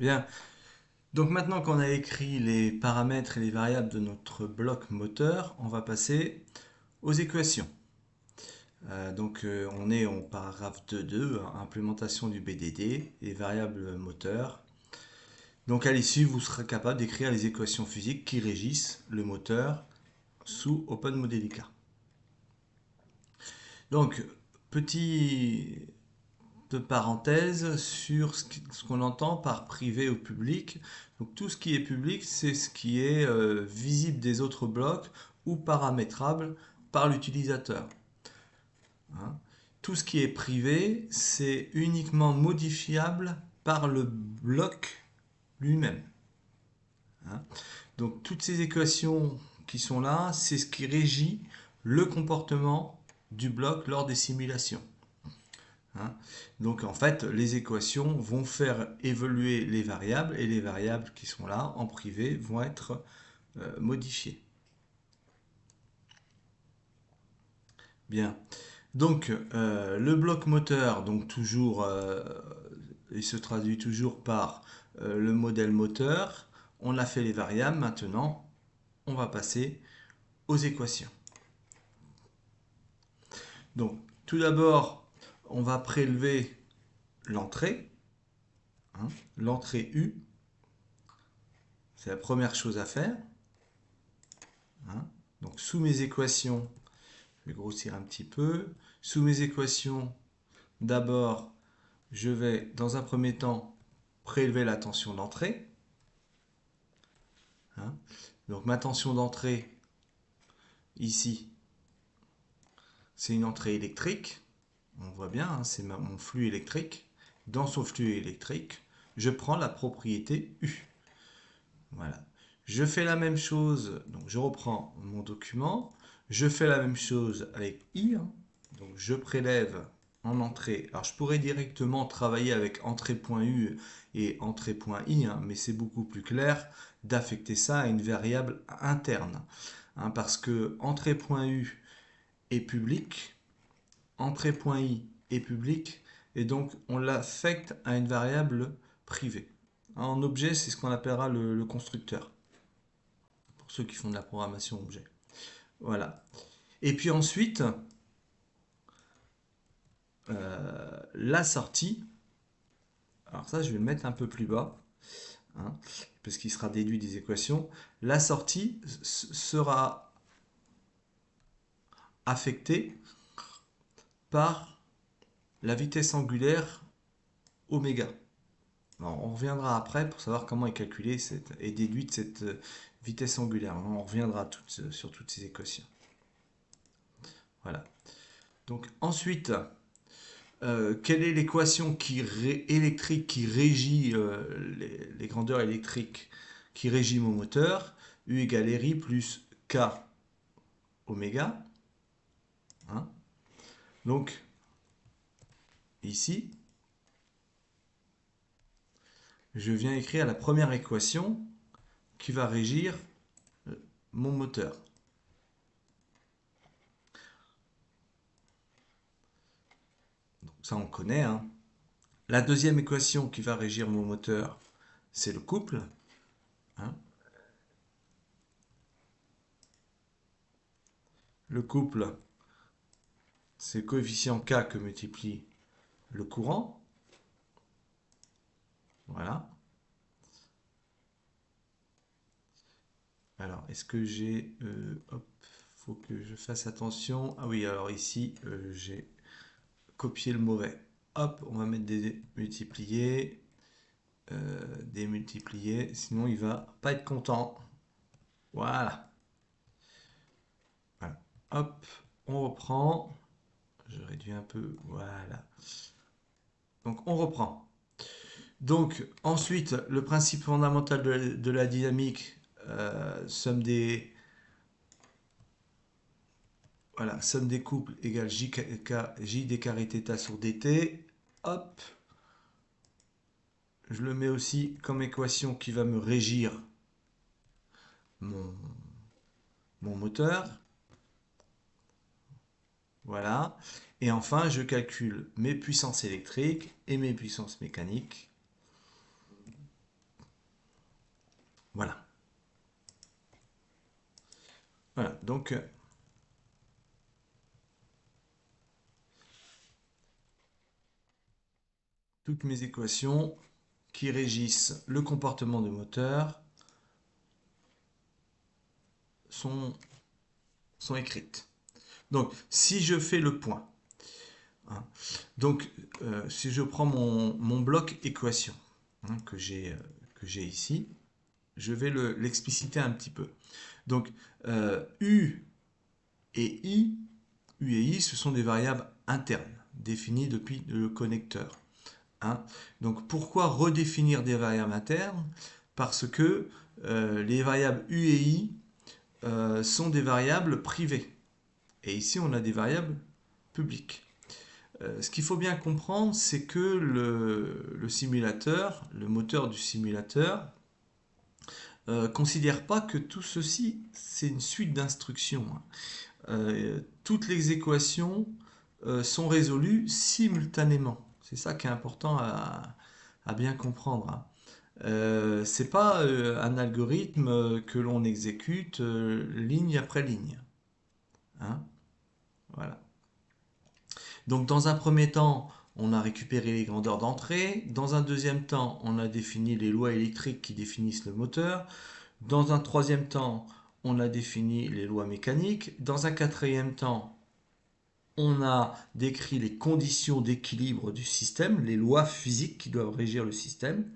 Bien. Donc maintenant qu'on a écrit les paramètres et les variables de notre bloc moteur, on va passer aux équations. On est au paragraphe 2.2, implémentation du BDD, les variables moteurs. Donc à l'issue, vous serez capable d'écrire les équations physiques qui régissent le moteur sous OpenModelica. Donc, petit de parenthèse sur ce qu'on entend par privé ou public. Donc tout ce qui est public, c'est ce qui est visible des autres blocs ou paramétrable par l'utilisateur. Hein. Tout ce qui est privé, c'est uniquement modifiable par le bloc lui-même. Hein. Donc toutes ces équations qui sont là, c'est ce qui régit le comportement du bloc lors des simulations. Hein. Donc en fait, les équations vont faire évoluer les variables et les variables qui sont là en privé vont être modifiées. Bien. Donc le bloc moteur, donc toujours, il se traduit toujours par le modèle moteur. On a fait les variables. Maintenant, on va passer aux équations. Donc tout d'abord, on va prélever l'entrée, hein, l'entrée U. C'est la première chose à faire. Hein. Donc sous mes équations, je vais grossir un petit peu. Sous mes équations, d'abord, je vais dans un premier temps prélever la tension d'entrée. Hein. Donc ma tension d'entrée, ici, c'est une entrée électrique. On voit bien, hein, c'est mon flux électrique. Dans son flux électrique, je prends la propriété U. Voilà. Je fais la même chose, donc je reprends mon document. Je fais la même chose avec I. Hein. Donc je prélève en entrée. Alors je pourrais directement travailler avec entrée.u et entrée.i, hein, mais c'est beaucoup plus clair d'affecter ça à une variable interne. Hein, parce que entrée.u est public, entrée.i est public, et donc on l'affecte à une variable privée. En objet, c'est ce qu'on appellera le constructeur, pour ceux qui font de la programmation objet. Voilà. Et puis ensuite, la sortie, alors ça je vais le mettre un peu plus bas, hein, parce qu'il sera déduit des équations. La sortie sera affectée par la vitesse angulaire oméga. Alors, on reviendra après pour savoir comment est calculée et déduite cette vitesse angulaire. On reviendra sur toutes ces équations. Voilà. Donc ensuite, quelle est l'équation électrique qui régit les grandeurs électriques qui régit mon moteur? U égale RI plus K oméga. Hein. Donc ici, je viens écrire la première équation qui va régir mon moteur. Donc ça on connaît. Hein. La deuxième équation qui va régir mon moteur, c'est le couple. Hein. Le couple, c'est le coefficient K que multiplie le courant. Voilà. Alors, est-ce que j'ai... hop, faut que je fasse attention. Ah oui, alors ici, j'ai copié le mauvais. Hop, on va mettre des multipliés. Des multipliés, sinon il va pas être content. Voilà. Voilà. Hop, on reprend. Je réduis un peu. Voilà. Donc, on reprend. Donc, ensuite, le principe fondamental de la dynamique, somme des... Voilà, somme des couples égale J d carré θ sur dt. Hop, je le mets aussi comme équation qui va me régir mon, mon moteur. Voilà. Et enfin, je calcule mes puissances électriques et mes puissances mécaniques. Voilà. Voilà, donc toutes mes équations qui régissent le comportement du moteur sont, sont écrites. Donc, si je fais le point, hein, donc si je prends mon bloc équation hein, que j'ai ici, je vais l'expliciter un petit peu. Donc, U et I, U et I, ce sont des variables internes définies depuis le connecteur. Hein. Donc, pourquoi redéfinir des variables internes? Parce que les variables U et I sont des variables privées. Et ici, on a des variables publiques. Ce qu'il faut bien comprendre, c'est que le simulateur, le moteur du simulateur, considère pas que tout ceci, c'est une suite d'instructions. Toutes les équations sont résolues simultanément. C'est ça qui est important à bien comprendre. Hein. C'est pas un algorithme que l'on exécute ligne après ligne. Hein. Voilà. Donc dans un premier temps, on a récupéré les grandeurs d'entrée. Dans un deuxième temps, on a défini les lois électriques qui définissent le moteur. Dans un troisième temps, on a défini les lois mécaniques. Dans un quatrième temps, on a décrit les conditions d'équilibre du système, les lois physiques qui doivent régir le système.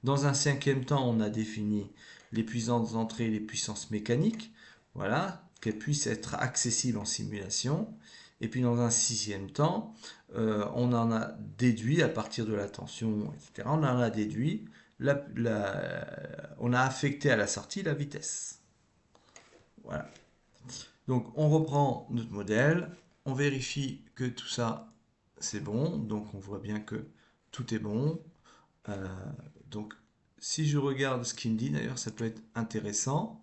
Dans un cinquième temps, on a défini les puissances d'entrée et les puissances mécaniques, voilà, qu'elles puissent être accessibles en simulation. Et puis dans un sixième temps, on en a déduit à partir de la tension, etc. On en a déduit, on a affecté à la sortie la vitesse. Voilà. Donc on reprend notre modèle, on vérifie que tout ça c'est bon, donc on voit bien que tout est bon. Euh, donc si je regarde ce qu'il me dit, d'ailleurs ça peut être intéressant.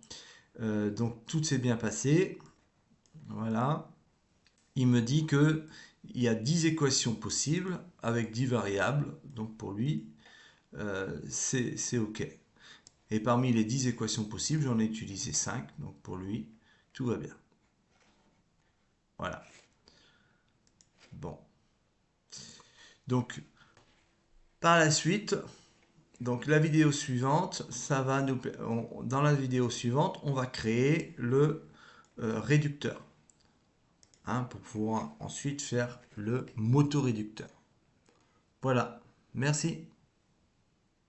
Donc tout s'est bien passé. Voilà. Il me dit que il y a 10 équations possibles avec 10 variables. Donc pour lui, c'est OK. Et parmi les 10 équations possibles, j'en ai utilisé 5. Donc pour lui, tout va bien. Voilà. Bon. Donc par la suite, donc la vidéo suivante, ça va nous, dans la vidéo suivante, on va créer le réducteur hein, pour pouvoir ensuite faire le motoréducteur. Voilà, merci.